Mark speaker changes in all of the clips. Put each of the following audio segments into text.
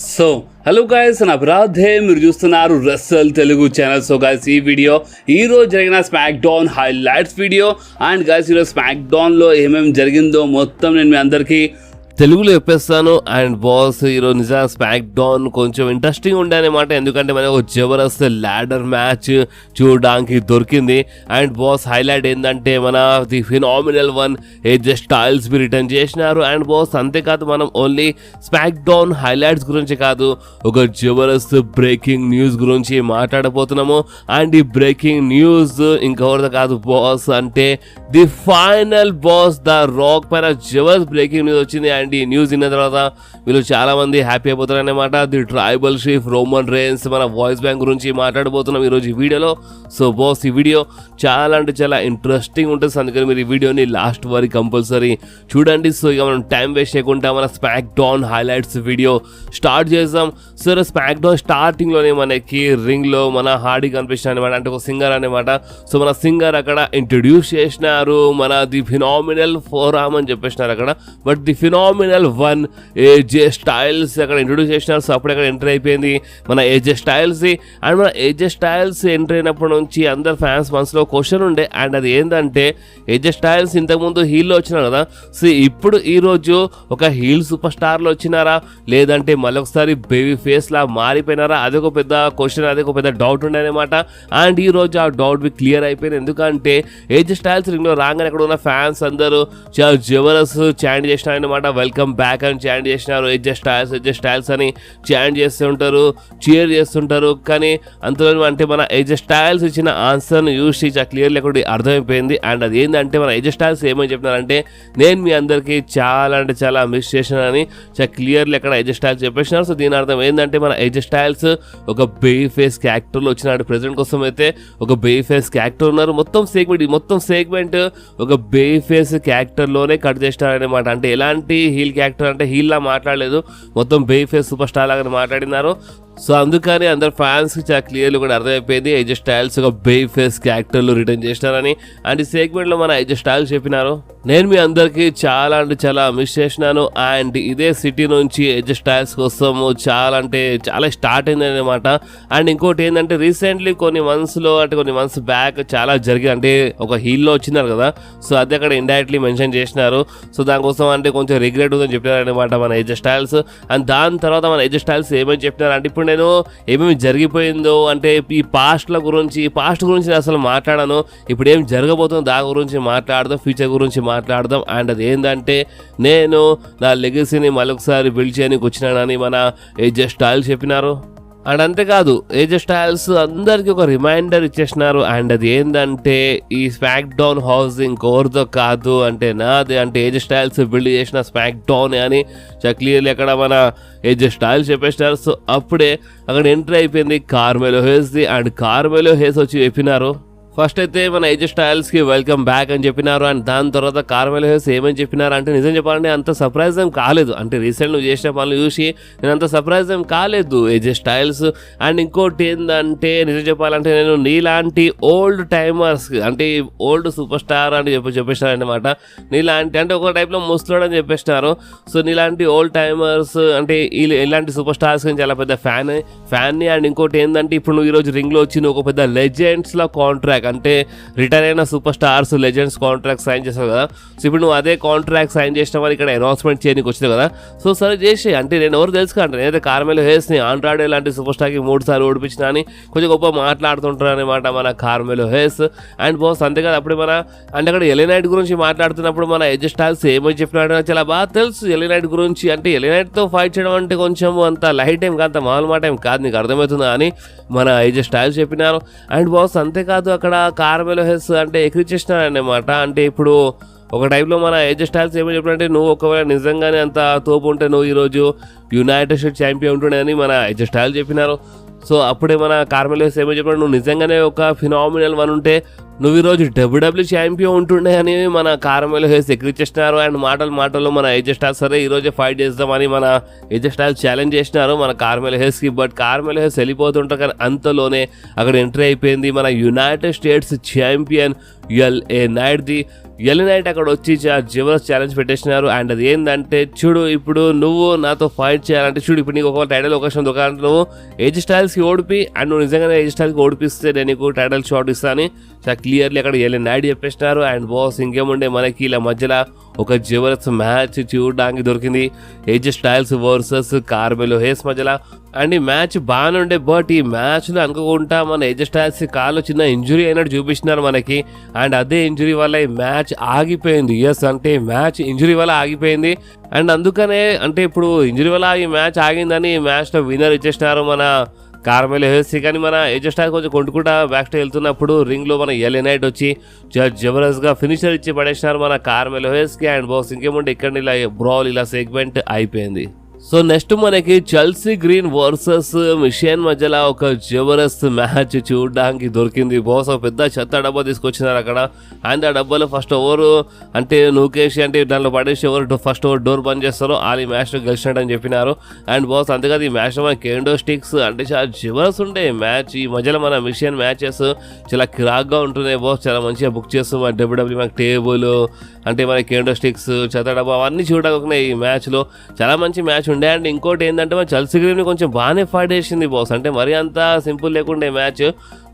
Speaker 1: So hello guys, నా అభిరాధే మీరు చూస్తున్నారు Russell Telugu channel. So guys, ఈ వీడియో ఈరోజు జరిగిన smack down highlights video. And guys, ఈరోజు స్మాక్ డౌన్లో ఏమేమి జరిగిందో మొత్తం నేను మీ అందరికీ తెలుగులో చెప్పేస్తాను. అండ్ బాస్, ఈరోజు నిజంగా స్మాక్ డౌన్ కొంచెం ఇంట్రెస్టింగ్ ఉండే అనమాట, ఎందుకంటే మనకు ఒక జబర్దస్త్ ల్యాడర్ మ్యాచ్ చూడడానికి దొరికింది. అండ్ బాస్, హైలైట్ ఏంటంటే మన the phenomenal one AJ Styles బి రిటర్న్ చేసినారు. అండ్ బాస్, అంతేకాదు మనం ఓన్లీ స్మాక్ డౌన్ హైలైట్స్ గురించి కాదు, ఒక జబర్దస్త్ బ్రేకింగ్ న్యూస్ గురించి మాట్లాడబోతున్నాము. అండ్ ఈ బ్రేకింగ్ న్యూస్ ఇంకెవరిదో కాదు బాస్, అంటే the final boss the rock పైన జబర్దస్త్ బ్రేకింగ్ న్యూస్ వచ్చింది. అండ్ ఈ న్యూస్ విన్న తర్వాత వీళ్ళు చాలా మంది హ్యాపీ అయిపోతారు అన్నమాట. The tribal chief Roman rains మన వాయిస్ బ్యాంక్ గురించి మాట్లాడబోతున్నాం ఈరోజు ఈ వీడియోలో. సో బాస్, ఈ వీడియో చాలా అంటే చాలా ఇంట్రెస్టింగ్ ఉంటుంది, అందుకని మీరు ఈ వీడియోని లాస్ట్ వరకు కంపల్సరీ చూడండి. సో ఇక మనం టైం వేస్ట్ చేయకుండా మన smack down highlights video start చేద్దాం. సో స్మాక్ డౌన్ స్టార్టింగ్లోనే మనకి రింగ్లో మన హార్డీ కనిపించిన అనమాట, అంటే ఒక సింగర్ అనమాట. సో మన సింగర్ అక్కడ ఇంట్రడ్యూస్ చేసినారు, మన ది ఫినామినల్ ఫోరామ్ అని చెప్పేసినారు అక్కడ. But the phenomenal one AJ styles అక్కడ ఇంట్రొడ్యూస్ చేసినారు. సో అప్పుడు అక్కడ ఎంటర్ అయిపోయింది మన ఏజే స్టైల్స్. అండ్ మన ఏజే స్టైల్స్ ఎంటర్ అయినప్పటి నుంచి అందరు ఫ్యాన్స్ మనసులో క్వశ్చన్ ఉండే, అండ్ అది ఏంటంటే ఏజే స్టైల్స్ ఇంతకుముందు హీల్లో వచ్చినారు కదా, సో ఇప్పుడు ఈరోజు ఒక హీల్ సూపర్ స్టార్లో వచ్చినారా, లేదంటే మళ్ళొకసారి బేబీ ఫేస్ లా మారిపోయినారా, అదొక పెద్ద క్వశ్చన్, అదొక పెద్ద డౌట్ ఉండే అనమాట. అండ్ ఈ రోజు ఆ డౌట్ క్లియర్ అయిపోయింది, ఎందుకంటే ఏజే స్టైల్స్ రింగ్లో రాగానే అక్కడ ఉన్న ఫ్యాన్స్ అందరూ చాలా జబర్దస్త్ చాంట్ చేసినారు అనమాట. వెల్కమ్ బ్యాక్ అని చాంట్ చేసినారు, ఏజే స్టైల్స్ అని చాంట్ చేస్తుంటారు, చీర్ చేస్తుంటారు. కానీ అంతలో అంటే మన ఏజే స్టైల్స్ ఇచ్చిన ఆన్సర్ని యూజ్ చేసి క్లియర్ లేకుండా అర్థమైపోయింది. అండ్ అది ఏంటంటే మన ఏజే స్టైల్స్ ఏమని చెప్పినారంటే, నేను మీ అందరికీ చాలా అంటే చాలా మిస్ చేసినానని చాలా క్లియర్లీ అక్కడ ఏజే స్టైల్స్ చెప్పేసినారు. సో దీని అర్థం ఏంటంటే మన ఏజే స్టైల్స్ ఒక బేబీ ఫేస్ క్యారెక్టర్లో వచ్చినాడు. ప్రెజెంట్ కోసం అయితే ఒక బేబీ ఫేస్ క్యారెక్టర్ ఉన్నారు. మొత్తం సెగ్మెంట్ ఒక బేబీ ఫేస్ క్యారెక్టర్లోనే కట్ చేసినారనమాట. అంటే ఎలాంటి హీల్ క్యారెక్టర్ అంటే హీల్లా మాట్లాడలేదు, మొత్తం బేబీ ఫేస్ సూపర్ స్టార్ లాగా మాట్లాడినారు. సో అందుకని అందరు ఫ్యాన్స్కి చాలా క్లియర్లీ కూడా అర్థమైపోయింది ఏజే స్టైల్స్ ఒక బేబీ ఫేస్ క్యారెక్టర్లు రిటర్న్ చేసినారని. అండ్ ఈ సెగ్మెంట్లో మన ఏజే స్టైల్స్ చెప్పినారు, నేను మీ అందరికీ చాలా అంటే చాలా మిస్ చేసినాను. అండ్ ఇదే సిటీ నుంచి ఏజే స్టైల్స్ కోసము చాలా అంటే చాలా స్టార్ట్ అయింది అనమాట. అండ్ ఇంకోటి ఏంటంటే రీసెంట్లీ కొన్ని మంత్స్ బ్యాక్ చాలా జరిగింది, అంటే ఒక హీల్లో వచ్చినారు కదా, సో అది అక్కడ ఇండైరెక్ట్లీ మెన్షన్ చేసినారు. సో దానికోసం అంటే కొంచెం రిగ్రెట్ ఉందని చెప్పినారు అనమాట మన ఏజే స్టైల్స్. అండ్ దాని తర్వాత మన ఏజే స్టైల్స్ ఏమని చెప్పినారు అంటే, ఇప్పుడు నేను ఏమేమి జరిగిపోయిందో అంటే ఈ పాస్ట్ గురించి అసలు మాట్లాడాను, ఇప్పుడు ఏం జరగబోతుందో దాని గురించి మాట్లాడదాం, ఫ్యూచర్ గురించి మాట్లాడదాం. అండ్ అది ఏంటంటే, నేను నా లెగసీని మరొకసారి బిల్డ్ చేయడానికి వచ్చినానని మన ఏజే స్టైల్స్ చెప్పినారు. అండ్ అంతేకాదు ఏజే స్టైల్స్ అందరికీ ఒక రిమైండర్ ఇచ్చేసినారు. అండ్ అది ఏంటంటే, ఈ స్మాక్ డౌన్ హౌస్ ఇంకోరితో కాదు, అంటే నాది, అంటే ఏజే స్టైల్స్ బిల్డ్ చేసిన స్మాక్ డౌన్ అని చాలా క్లియర్లీ అక్కడ మన ఏజే స్టైల్స్ చెప్పేసినారు. సో అప్పుడే అక్కడ ఎంట్రీ అయిపోయింది కార్మెలో హేస్ది. అండ్ కార్మెలో హేస్ వచ్చి చెప్పినారు, ఫస్ట్ అయితే మన ఏజే స్టైల్స్కి వెల్కమ్ బ్యాక్ అని చెప్పినారు. అండ్ దాని తర్వాత కార్మెలో హేస్ ఏమని చెప్పినారు అంటే, నిజం చెప్పాలంటే అంత సర్ప్రైజ్ ఏం కాలేదు, అంటే రీసెంట్ నువ్వు చేసిన పనులు చూసి నేను అంత సర్ప్రైజ్ ఏం కాలేదు ఏజే స్టైల్స్. అండ్ ఇంకోటి ఏంటంటే, నిజం చెప్పాలంటే నేను నీలాంటి ఓల్డ్ టైమర్స్, అంటే ఓల్డ్ సూపర్ స్టార్ అని చెప్పేసినారు అనమాట. నీలాంటి అంటే ఒక టైప్లో ముస్లోడ్ అని చెప్పేసినారు. సో నీలాంటి ఓల్డ్ టైమర్స్ అంటే ఇలాంటి సూపర్ స్టార్స్ చాలా పెద్ద ఫ్యాన్ని. అండ్ ఇంకోటి ఏంటంటే, ఇప్పుడు నువ్వు ఈరోజు రింగ్లో వచ్చి నువ్వు ఒక పెద్ద లెజెండ్స్లో కాంట్రాక్ట్, అంటే రిటైర్ అయిన super stars legends contract sign చేస్తావు కదా, సో ఇప్పుడు నువ్వు అదే కాంట్రాక్ట్ సైన్ చేసిన వాళ్ళు ఇక్కడ అనౌన్స్మెంట్ చేయడానికి వచ్చినావు కదా. సో సరే చేసి, అంటే నేను ఎవరు తెలుసుకుంటే, నేనైతే కార్మెలో హేస్ని ఆండ్రాయిడ్ లాంటి సూపర్ స్టార్కి 3 సార్లు ఓడిపించిన అని కొంచెం గొప్ప మాట్లాడుతుంటారు అనమాట మన కార్మెలో హేస్. అండ్ బాస్ అంతేకాదు, అప్పుడు మన అంటే అక్కడ ఎలినైట్ గురించి మాట్లాడుతున్నప్పుడు మన ఏజే స్టైల్స్ ఏమని చెప్పినాడు చాలా బాగా తెలుసు ఎలినైట్ గురించి. అంటే ఎలినైట్తో ఫైట్ చేయడం అంటే కొంచెం అంత లైట్ ఏం కాదు, అంత మామూలు మాట ఏం కాదు, నీకు అర్థమవుతుందా అని మన ఏజే స్టైల్స్ చెప్పినారు. అండ్ బాస్ అంతేకాదు, అక్కడ కార్మెలో హెస్ అంటే ఎక్కిరిచేసినారు అన్నమాట. అంటే ఇప్పుడు ఒక టైప్లో మన ఏజే స్టైల్స్ ఏమని చెప్పారంటే, నువ్వు ఒకవేళ నిజంగానే అంత తోపు ఉంటే నువ్వు ఈరోజు యునైటెడ్ స్టేట్స్ ఛాంపియన్ ఉంటుండే అని మన ఏజే స్టైల్స్ చెప్పినారు. సో అప్పుడే మన కార్మెలో హెస్ ఏమని చెప్పారు, నువ్వు నిజంగానే ఒక ఫినామినల్ వన్ ఉంటే నువ్వు ఈరోజు డబ్ల్యూడబ్ల్యూ ఛాంపియన్ ఉంటుండే అని మన కార్మెలో హేస్ ఎక్కిరిచేసినారు. అండ్ మాటల్లో మన ఏజే స్టైల్స్ సరే ఈరోజే ఫైట్ చేద్దామని మన ఏజే స్టైల్స్ ఛాలెంజ్ చేసినారు మన కార్మెలో హేస్కి. బట్ కార్మెలో హేస్ వెళ్ళిపోతుంటారు, కానీ అంతలోనే అక్కడ ఎంట్రీ అయిపోయింది మన United states champion LA night, the
Speaker 2: L night అక్కడ వచ్చి జబర్దస్త్ ఛాలెంజ్ పెట్టేసినారు. అండ్ అది ఏంటంటే చూడు ఇప్పుడు నువ్వు నాతో ఫైట్ చేయాలంటే చూడు ఇప్పుడు నీకు ఒక టైటిల్ అవకాశం దొరకాలంటే నువ్వు ఏజ్ స్టైల్స్కి ఓడిపి అండ్ నువ్వు నిజంగానే ఏజ్ స్టైల్కి ఓడిపిస్తే నేను నీకు టైటిల్ షాట్ ఇస్తాను చాలా క్లియర్లీ అక్కడ ఎల్ నైట్ చెప్పేసినారు. అండ్ బాస్ ఇంకేముండే మనకి ఇలా మధ్యలో ఒక జబర్దస్త్ మ్యాచ్ చూడడానికి దొరికింది ఏజ్ స్టైల్స్ వర్సెస్ కార్మెలో హేస్ మధ్యలో. అండ్ ఈ మ్యాచ్ బాగానే ఉండే బట్ ఈ మ్యాచ్లో అనుకోకుండా మన ఏజ్ స్టైల్స్ కాళ్ళు చిన్న ఇంజురీ అయినట్టు చూపిస్తున్నారు మనకి. అండ్ అదే ఇంజురీ వల్ల ఈ మ్యాచ్ ఆగిపోయింది. ఎస్ అంటే మ్యాచ్ ఇంజురీ వల్ల ఆగిపోయింది. అండ్ అందుకనే అంటే ఇప్పుడు ఇంజురీ వల్ల ఈ మ్యాచ్ ఆగిందని ఈ మ్యాచ్లో విన్నర్ ఇచ్చేసినారు మన కార్మెలో హేస్. కానీ మన ఏజ్ స్టైల్ కొంచెం కొట్టుకుంటా బ్యాక్ స్టైల్ వెళ్తున్నప్పుడు రింగ్లో మన ఎల్ నైట్ వచ్చి జబర్దస్త్గా ఫినిషర్ ఇచ్చి పడేసినారు మన కార్మెలో హేస్కి. అండ్ బాస్ ఇంకేముంటే ఇక్కడ ఇలా బ్రాల్ ఇలా సెగ్మెంట్ అయిపోయింది. సో నెక్స్ట్ మనకి చెల్సీ గ్రీన్ వర్సెస్ మిషియన్ మధ్యలో ఒక జబర్దస్త్ మ్యాచ్ చూడడానికి దొరికింది. బాస్ ఒక పెద్ద చెత్త డబ్బా తీసుకొచ్చినారు అక్కడ. అండ్ ఆ డబ్బాలో ఫస్ట్ ఓవర్ అంటే నూకేసి అంటే దాంట్లో పడేసి ఎవరు ఫస్ట్ ఓవర్ డోర్ బంద్ చేస్తారో వాళ్ళు ఈ మ్యాచ్లో గెలిచినట్టు అని చెప్పినారు. అండ్ బాస్ అంతేకాదు ఈ మ్యాచ్లో మన కేండో స్టిక్స్ అంటే చాలా జబర్దస్త్ ఉండే మ్యాచ్. ఈ మధ్యలో మన మిషియన్ మ్యాచెస్ చాలా కిరాక్గా ఉంటున్నాయి బాస్. చాలా మంచిగా బుక్ చేస్తాం మన డబ్ల్యూడబ్ల్యూ మనకి టేబుల్ అంటే మన కేండో స్టిక్స్ చెత్త డబ్బా అవన్నీ చూడడానికి ఈ మ్యాచ్లో చాలా మంచి మ్యాచ్ ఉండే. అండ్ ఇంకోటి ఏంటంటే మన చెల్సీ గ్రీన్ కొంచెం బాగానే ఫైట్ చేసింది బాస్. అంటే మరీ అంత సింపుల్ లేకుండా ఈ మ్యాచ్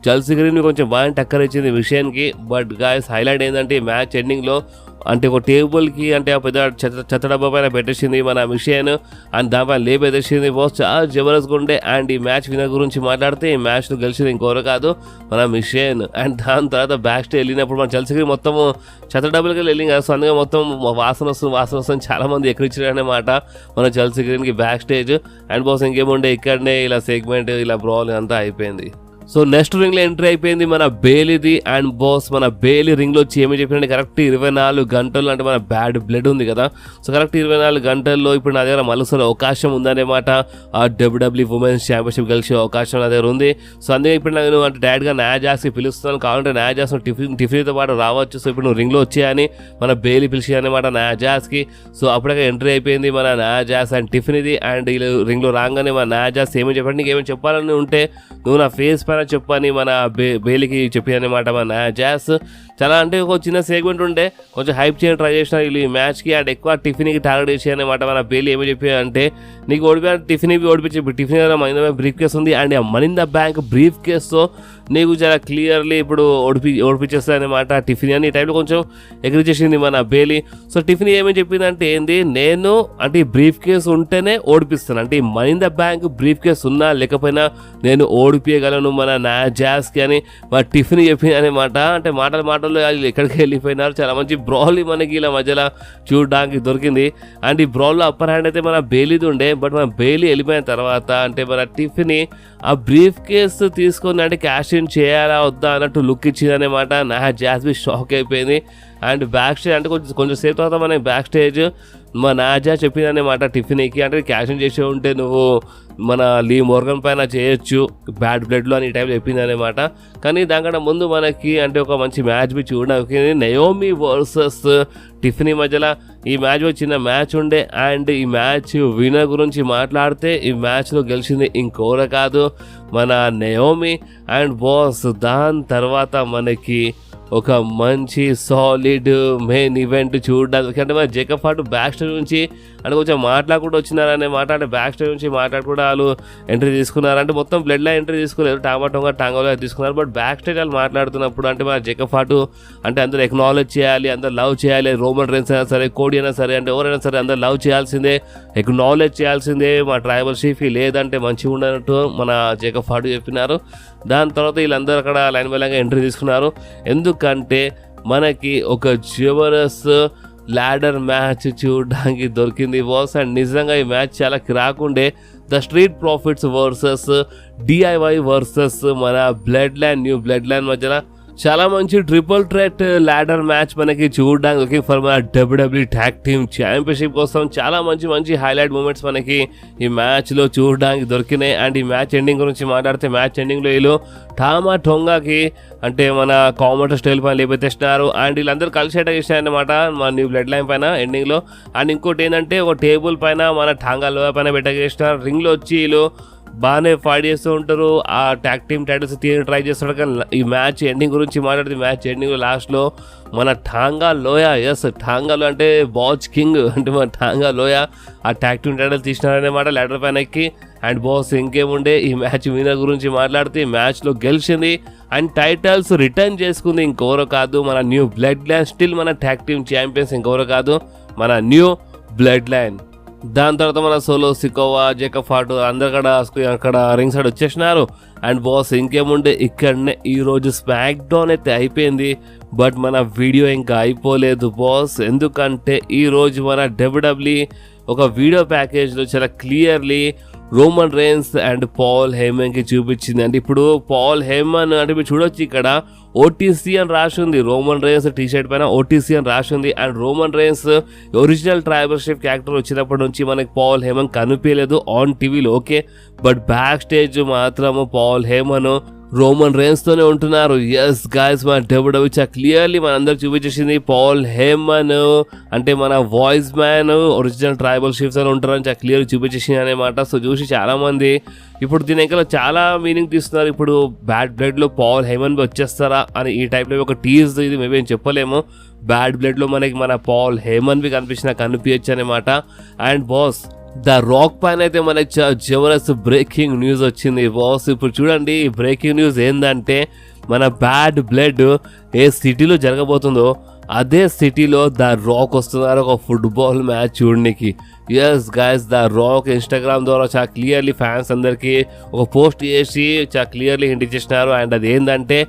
Speaker 2: చెల్సీ గ్రీన్ కొంచెం బాగా టక్కర్ ఇచ్చింది విషయానికి. బట్ గాయస్ హైలైట్ ఏంటంటే ఈ మ్యాచ్ ఎండింగ్లో అంటే ఒక టేబుల్కి అంటే ఆ పెద్ద చెత్త డబ్బా పైన పెట్టేసింది మన మిషియన్. అండ్ దానిపైన లేపేసింది బాస్. చాలా జబర్దస్త్గా ఉండే. అండ్ ఈ మ్యాచ్ విన్నర్ గురించి మాట్లాడితే ఈ మ్యాచ్లో గెలిచింది ఇంకోరు కాదు మన మిషియన్. అండ్ దాని తర్వాత బ్యాక్ స్టేజ్ వెళ్ళినప్పుడు మన చెల్సీ గ్రీన్ మొత్తం చెత్త డబ్బులకి వెళ్ళింది కదా. సో అందుకే మొత్తం వాసన వస్తుంది చాలా మంది ఎక్కడిచ్చారనమాట మన చెల్సీ గ్రీన్కి బ్యాక్ స్టేజ్. అండ్ బాస్ ఇంకేముండే ఇక్కడనే ఇలా సెగ్మెంట్ ఇలా బ్రాల్ అంతా అయిపోయింది. సో నెక్స్ట్ రింగ్లో ఎంట్రీ అయిపోయింది మన బేలీది. అండ్ బాస్ మన బేలీ రింగ్లో వచ్చి ఏమి చెప్పినంటే కరెక్ట్ 24 గంటలు అంటే మన బ్యాడ్ బ్లడ్ ఉంది కదా. సో కరెక్ట్ 24 గంటల్లో ఇప్పుడు నా దగ్గర మలుసుకునే అవకాశం ఉందన్నమాట. ఆ డబ్ల్యూడబ్ల్యూ ఉమెన్స్ ఛాంపియన్షిప్ గెలిచే అవకాశం నా దగ్గర ఉంది. సో అందుకే ఇప్పుడు నేను అంటే డైరెక్ట్గా న్యాయాజాస్కి పిలుస్తున్నాను. కావాలంటే న్యాయాజాస్ టిఫిన్తో పాటు రావచ్చు. సో ఇప్పుడు నువ్వు రింగ్లో వచ్చేయని మన బేలీ పిలిచి అనమాట న్యాయాజాస్కి. సో అప్పుడే ఎంట్రీ అయిపోయింది మన న్యాయాజాస్ అండ్ టిఫిన్ ఇది. అండ్ వీళ్ళు రింగ్లో రాగానే మన న్యాయాజాస్ ఏమని చెప్పండి నీకు ఏమైనా చెప్పాలని ఉంటే నువ్వు నా ఫేస్ పైన చెప్పని మన బేలీకి చెప్పి అనమాట మన న్యాయాజాస్. చాలా అంటే ఒక చిన్న సెగ్మెంట్ ఉండే కొంచెం హైప్ చేయడం ట్రై చేసిన వీళ్ళు ఈ మ్యాచ్కి. అండ్ ఎక్కువ టిఫిన్కి టార్గెట్ చేసి అనమాట మన బేలీ ఏమి చెప్పి అంటే నీకు ఓడిపోయా టిఫిన్ ఓడిపించి టిఫిన్ మనీ బ్రీఫ్ కేస్ ఉంది. And money in the bank బ్రీఫ్ కేస్తో నీకు చాలా క్లియర్లీ ఇప్పుడు ఓడిపించేస్తుంది అనమాట టిఫిన్ అని. ఈ టైంలో కొంచెం ఎగ్రీ చేసింది మన బేలీ. సో టిఫిన్ ఏమని చెప్పిందంటే ఏంది నేను అంటే ఈ బ్రీఫ్ కేస్ ఉంటేనే ఓడిపిస్తాను అంటే ఈ money in the bank brief case ఉన్నా లేకపోయినా నేను ఓడిపోయగలను మన న్యాయాజాస్కి అని మా టిఫిన్ చెప్పింది అనమాట. అంటే మాటలు ఎక్కడికి వెళ్ళిపోయినారు. చాలా మంచి బ్రాల్ మనకి ఇలా మధ్యలో చూడడానికి దొరికింది. అండ్ ఈ బ్రాల్లో అప్పర్ హ్యాండ్ అయితే మన బేలీది ఉండే. బట్ మన బేలీ వెళ్ళిపోయిన తర్వాత అంటే మన టిఫిన్ ఆ బ్రీఫ్ కేస్ తీసుకొని అంటే క్యాష్ ఇన్ చేయాలా వద్దా అన్నట్టు లుక్ ఇచ్చింది అనమాట. న్యాయాజాస్ బి షాక్ అయిపోయింది. అండ్ బ్యాక్ స్టేజ్ అంటే కొంచెం సేపు తర్వాత మన బ్యాక్ స్టేజ్ మా న్యాయాజా చెప్పిందన్నమాట టిఫిన్కి అంటే క్యాష్ ఇన్ చేసే ఉంటే నువ్వు మన లీ మోర్గన్ పైన చేయొచ్చు బ్యాడ్ బ్లడ్లో అని ఈ టైంలో చెప్పింది అనమాట. కానీ దానికన్నా ముందు మనకి అంటే ఒక మంచి మ్యాచ్ బి చూడడానికి నయోమి వర్సెస్ టిఫిన్ మధ్యలో ఈ మ్యాచ్ చిన్న మ్యాచ్ ఉండే. అండ్ ఈ మ్యాచ్ విన్నర్ గురించి మాట్లాడితే ఈ మ్యాచ్లో గెలిచింది ఇంకోర కాదు మన నయోమి. అండ్ బాస్ దాని తర్వాత మనకి ఒక మంచి సాలిడ్ మెయిన్ ఈవెంట్ చూడడానికి అంటే మన జేకబ్ హార్ట్ బ్యాక్ స్టేజ్ నుంచి అంటే కొంచెం మాట్లాడుకుంటూ వచ్చినారనే మాట. అంటే బ్యాక్ స్టేజ్ నుంచి మాట్లాడుకుంటూ వాళ్ళు ఎంట్రీ తీసుకున్నారు. అంటే మొత్తం బ్లడ్లో ఎంట్రీ తీసుకోలేదు టాంగోలో తీసుకున్నారు. బట్ బ్యాక్ స్టేజ్ వాళ్ళు మాట్లాడుతున్నప్పుడు అంటే మన జేకబ్ హార్ట్ అంటే అందరూ ఎక్నాలెడ్జ్ చేయాలి, అందరూ లవ్ చేయాలి. రోమన్ రైన్స్ అయినా సరే కోడి అయినా సరే అంటే ఎవరైనా సరే అందరూ లవ్ చేయాల్సిందే, ఎక్నాలెడ్జ్ చేయాల్సిందే మా ట్రైబల్ చీఫ్కి, లేదంటే మంచిగా ఉండనట్టు మన జేకబ్ హార్ట్ చెప్పినారు. దాని తర్వాత వీళ్ళందరూ అక్కడ లైన్ బై లైన్గా ఎంట్రీ తీసుకున్నారు. ఎందుకంటే మనకి ఒక జబర్దస్త్ ల్యాడర్ మ్యాచ్ చూడడానికి దొరికింది బాస్. అండ్ నిజంగా ఈ మ్యాచ్ చాలా కిరాకుండే. The street profits versus DIY versus మన blood line new blood line మధ్యలో చాలా మంచి ట్రిపుల్ థ్రెట్ ల్యాడర్ మ్యాచ్ మనకి చూడడానికి లుకింగ్ ఫర్ మన డబ్ల్యూడబ్ల్యూ ట్యాగ్ టీమ్ ఛాంపియన్షిప్ కోసం చాలా మంచి హైలైట్ మూమెంట్స్ మనకి ఈ మ్యాచ్లో చూడడానికి దొరికినాయి. అండ్ ఈ మ్యాచ్ ఎండింగ్ గురించి మాట్లాడితే మ్యాచ్ ఎండింగ్లో వీళ్ళు టామా టొంగాకి అంటే మన కామెంటర్ స్టైల్ పైన లేపెత్తేసినారు. అండ్ వీళ్ళందరూ కలిసి అటాక్ చేసినారనమాట మన న్యూ బ్లడ్ లైన్ పైన ఎండింగ్లో. అండ్ ఇంకోటి ఏంటంటే ఒక టేబుల్ పైన మన టాంగా లోయ పైన పెట్టేసినారు. రింగ్లో వచ్చి వీళ్ళు బాగానే ఫైట్ చేస్తూ ఉంటారు. ఆ ట్యాగ్ టీమ్ టైటిల్స్ తీయని ట్రై చేస్తాడు. కానీ ఈ మ్యాచ్ ఎండింగ్ గురించి మాట్లాడితే మ్యాచ్ ఎండింగ్ లాస్ట్లో మన ఠాంగా లోయ, ఠాంగాలో అంటే బాచ్ కింగ్ అంటే మన ఠాంగా లోయ ఆ ట్యాగ్ టీమ్ టైటిల్ తీసినారనేమాట లెటర్ పైన ఎక్కి. అండ్ బాస్ ఇంకేముండే ఈ మ్యాచ్ విన్నర్ గురించి మాట్లాడితే ఈ మ్యాచ్లో గెలిచింది అండ్ టైటిల్స్ రిటర్న్ చేసుకుంది ఇంకెవరో కాదు మన న్యూ బ్లడ్ లైన్. స్టిల్ మన ట్యాగ్ టీమ్ ఛాంపియన్స్ ఇంకెవరో కాదు మన న్యూ బ్లడ్ లైన్. దాని తర్వాత మన సోలో సికోవా, జేకబ్ ఫార్ట్ అందరు అక్కడ రింగ్ సైడ్ వచ్చేసినారు. అండ్ బాస్ ఇంకేముండే ఇక్కడనే ఈరోజు స్మాక్ డౌన్ అయితే అయిపోయింది. బట్ మన వీడియో ఇంకా అయిపోలేదు బాస్. ఎందుకంటే ఈరోజు మన WWE ఒక వీడియో ప్యాకేజ్లో చాలా clearly Roman Reigns and Paul హేమన్కి చూపించింది. అంటే ఇప్పుడు పాల్ హేమన్ అంటే మీరు చూడొచ్చు ఇక్కడ ఓటీసీ అని రాసి ఉంది. రోమన్ రేన్స్ టీ షర్ట్ పైన ఓటీసీ అని రాసి ఉంది. And Roman rains original tribal ship character వచ్చినప్పటి నుంచి మనకి పాల్ హేమన్ కనిపించలేదు ఆన్ టీవీలో, ఓకే. బట్ బ్యాక్ స్టేజ్ మాత్రము పాల్ హేమన్ రోమన్ రేన్స్ తోనే ఉంటున్నారు. ఎస్ గాయస్, మన WWE చాలా క్లియర్లీ మనందరికి చూపించేసింది పాల్ హేమన్ అంటే మన voice man original tribal ships అని ఉంటారని చాలా క్లియర్ చూపించేసింది అనమాట. సో చూసి చాలా మంది ఇప్పుడు దీని ఇంకా చాలా మీనింగ్ తీస్తున్నారు. ఇప్పుడు బ్యాడ్ బ్లడ్లో పాల్ హేమన్ వచ్చేస్తారా అని ఈ టైప్లో ఒక టీజ్ ఇది మేబీ ఏం చెప్పలేము. బ్యాడ్ బ్లడ్లో మనకి మన పాల్ హేమన్వి కనిపించచ్చు అనమాట. అండ్ బాస్ ద రాక్ పైన అయితే మనకి జబర్దస్త్ బ్రేకింగ్ న్యూస్ వచ్చింది బాస్. ఇప్పుడు చూడండి ఈ బ్రేకింగ్ న్యూస్ ఏంటంటే మన బ్యాడ్ బ్లడ్ ఏ సిటీలో జరగబోతుందో అదే సిటీలో ద రాక్ వస్తున్నారు ఒక ఫుట్బాల్ మ్యాచ్ చూడడానికి. Yes guys, the Rock Instagram ద్వారా చాలా క్లియర్లీ ఫ్యాన్స్ అందరికీ ఒక పోస్ట్ చేసి చాలా క్లియర్లీ హింట్ ఇచ్చేసినారు. అండ్ అది ఏంటంటే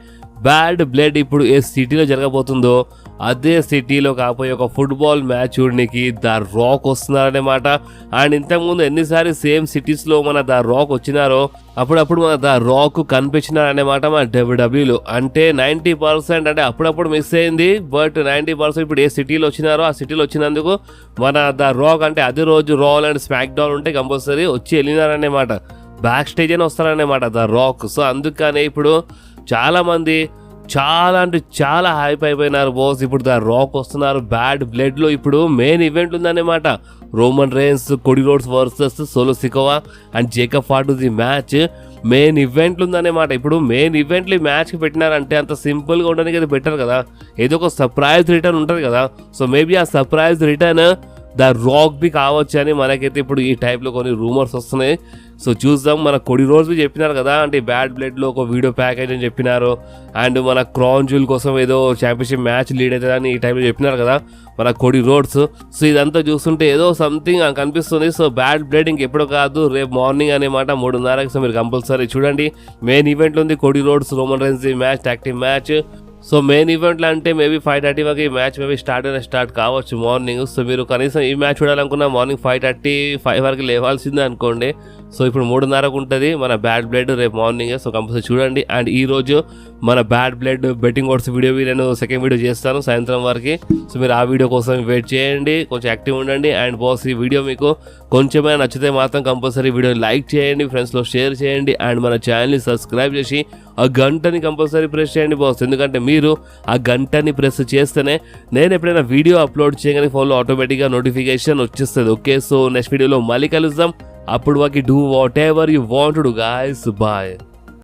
Speaker 2: బ్యాడ్ బ్లడ్ ఇప్పుడు ఏ సిటీలో జరగబోతుందో అదే సిటీలో కాకపోయి ఒక ఫుట్బాల్ మ్యాచ్ చూడడానికి ద రాక్ వస్తున్నారనమాట. అండ్ ఇంతకుముందు ఎన్నిసార్లు సేమ్ సిటీస్లో మన ద రాక్ వచ్చినారో అప్పుడప్పుడు మన ద రాక్ కనిపించినారనమాట మన WWEలో. అంటే 90% అంటే అప్పుడప్పుడు మిస్ అయింది. బట్ 90% ఇప్పుడు ఏ సిటీలో వచ్చినారో ఆ సిటీలో వచ్చినందుకు మన ద రాక్ అంటే అదే రోజు రాల్ అండ్ స్మాక్ డౌన్ ఉంటే కంపల్సరీ వచ్చి వెళ్ళినారనమాట. బ్యాక్ స్టేజ్ అని వస్తారనమాట ద రాక్. సో అందుకనే ఇప్పుడు చాలామంది చాలా అంటే చాలా హైప్ అయిపోయినారు బాస్. ఇప్పుడు ద రాక్ వస్తున్నారు బ్యాడ్ బ్లడ్లో. ఇప్పుడు మెయిన్ ఈవెంట్ ఉందన్నమాట. Roman Reigns, Cody Rhodes versus Solo Sikoa and Jacob Fatu the match main ఈవెంట్లు ఉందన్నమాట. ఇప్పుడు మెయిన్ ఈవెంట్లు ఈ మ్యాచ్కి పెట్టినారంటే అంత సింపుల్గా ఉండడానికి అది బెటర్ కదా. ఏదో ఒక సర్ప్రైజ్ రిటర్న్ ఉంటుంది కదా. సో మేబీ ఆ surprise return the Rock be కావచ్చు అని మనకైతే ఇప్పుడు ఈ టైప్లో కొన్ని రూమర్స్ వస్తున్నాయి. సో చూద్దాం. మన కోడీ రోడ్స్ చెప్పినారు కదా అంటే బ్యాడ్ బ్లడ్లో ఒక వీడియో ప్యాకేజ్ అని చెప్పినారు. అండ్ మన క్రౌన్ జ్యూల్ కోసం ఏదో ఛాంపియన్షిప్ మ్యాచ్ లీడ్ అవుతుందని ఈ టైంలో చెప్పినారు కదా మన కోడీ రోడ్స్. సో ఇదంతా చూస్తుంటే ఏదో సంథింగ్ కనిపిస్తుంది. సో బ్యాడ్ బ్లడ్ ఇంకెప్పుడు కాదు రేపు మార్నింగ్ అనమాట 3:30కి. సో మీరు కంపల్సరీ చూడండి. మెయిన్ ఈవెంట్ ఉంది Cody roads Roman rains match, tag team match. So main ఈవెంట్లు అంటే మేబీ 5:30 వరకు ఈ మ్యాచ్ మేబీ స్టార్ట్ కావచ్చు మార్నింగ్. సో మీరు కనీసం ఈ మ్యాచ్ చూడాలనుకున్న మార్నింగ్ 5:35 వరకు లేవాల్సిందే అనుకోండి. సో ఇప్పుడు 3:30కు ఉంటుంది మన బ్యాడ్ బ్లడ్ రేపు మార్నింగ్. సో కంపల్సరీ చూడండి. అండ్ ఈరోజు మన bad blood betting oats video నేను సెకండ్ వీడియో చేస్తాను సాయంత్రం వరకు. సో మీరు ఆ వీడియో కోసం వెయిట్ చేయండి, కొంచెం యాక్టివ్ ఉండండి. అండ్ బాస్ ఈ వీడియో మీకు కొంచెమైనా నచ్చితే మాత్రం కంపల్సరీ వీడియోని లైక్ చేయండి, ఫ్రెండ్స్లో షేర్ చేయండి. అండ్ మన ఛానల్ని సబ్స్క్రైబ్ చేసి ఆ గంటని కంపల్సరీ ప్రెస్ చేయండి బాస్. ఎందుకంటే మీరు ఆ గంటని ప్రెస్ చేస్తేనే నేను ఎప్పుడైనా వీడియో అప్లోడ్ చేయగానే ఫోన్లో ఆటోమేటిక్గా నోటిఫికేషన్ వచ్చేస్తుంది. ఓకే, సో నెక్స్ట్ వీడియోలో మళ్ళీ కలుద్దాం. అప్పుడు వాకి do whatever you want to do guys. Bye.